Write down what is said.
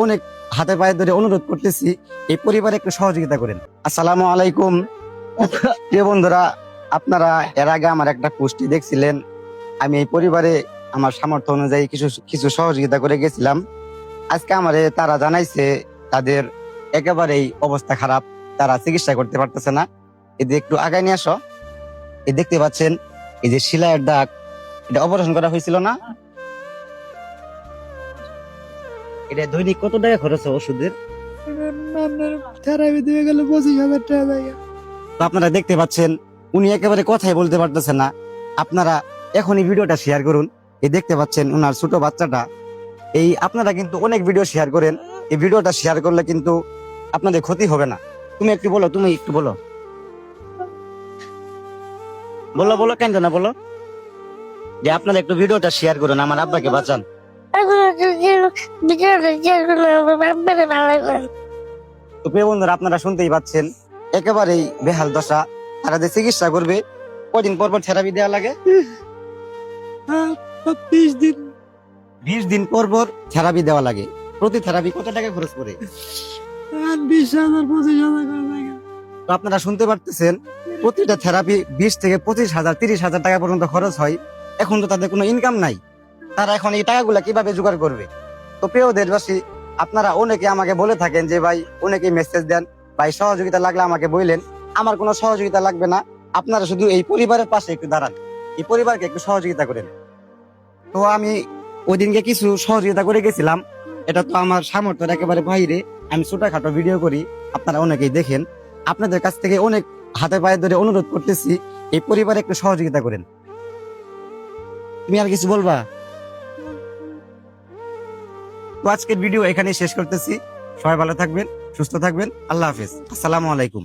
অনেক হাতে পায়ে ধরে অনুরোধ করতেছি এই পরিবারে একটু সহযোগিতা করেন। আসসালামু আলাইকুম প্রিয় বন্ধুরা, আপনারা এর আগে আমার একটা পোস্টে দেখছিলেন। আমি এই পরিবারে আমার সামর্থ্য অনুযায়ী কিছু কিছু সহযোগিতা করে গেছিলাম। আজকে আমারে তারা জানাইছে তাদের একেবারেই অবস্থা খারাপ, তারা চিকিৎসা করতে পারতেছে না। এদের একটু আগায় নিয়ে আসো। এই দেখতে পাচ্ছেন এই যে শিলাইয়ের দাগ, এটা অপারেশন করা হয়েছিল না? এটা দৈনিক কত টাকা খরচ হয় ওষুধের? থেরাপি দিয়ে গেলে 25,000 টাকা লাগে। তো আপনারা দেখতে পাচ্ছেন উনি একেবারে কথাই বলতে পারতেছেন না। আপনারা এখনই ভিডিওটা শেয়ার করুন। এই দেখতে পাচ্ছেন উনার ছোট বাচ্চাটা। এই আপনারা কিন্তু অনেক ভিডিও শেয়ার করেন, এই ভিডিওটা শেয়ার করলে কিন্তু আপনাদের ক্ষতি হবে না। তুমি একটু বলো, তুমি একটু বলো, বলো বলো, কেন না বলো যে আপনারা একটু ভিডিওটা শেয়ার করুন, আমার আব্বাকে বাঁচান। তো প্রিয় বন্ধুরা, আপনারা শুনতেই পাচ্ছেন একেবারেই বেহাল দশা। তারা যে চিকিৎসা করবে, কদিন পর পর থেরাপি দেওয়া লাগে? 20 দিন 20 দিন পর পর থেরাপি দেওয়া লাগে। প্রতি থেরাপি কত টাকা খরচ করে? 20,000 25,000 করে লাগে। তো আপনারা শুনতে পারতেছেন প্রতিটা থেরাপি 20 থেকে 25,000 30,000 টাকা পর্যন্ত খরচ হয়। এখন তো তাদের কোনো ইনকাম নাই, তারা এখন এই টাকাগুলা কিভাবে জোগাড় করবে? তো প্রিয় দেশবাসী, আপনারা অনেকে আমাকে বলে থাকেন যে ভাই, অনেকে মেসেজ দেন, ভাই সহযোগিতা লাগলে আমাকে বললেন। আমার কোনো সহযোগিতা লাগবে না, আপনারা শুধু এই পরিবারের পাশে একটু দাঁড়ান, এই পরিবারকে একটু সহযোগিতা করেন। তো আমি ওই দিনকে কিছু সহযোগিতা করে গেছিলাম। এটা তো আমার সামর্থ্যের একেবারে বাইরে, আমি ছোটখাটো ভিডিও করি, আপনারা অনেকেই দেখেন। আপনাদের কাছ থেকে অনেক হাতে পায়ে ধরে অনুরোধ করতেছি এই পরিবারে একটু সহযোগিতা করেন। তুমি আর কিছু বলবা? তো আজকের ভিডিও এখানেই শেষ করতেছি। সবাই ভালো থাকবেন, সুস্থ থাকবেন। আল্লাহ হাফেজ, আসসালামু আলাইকুম।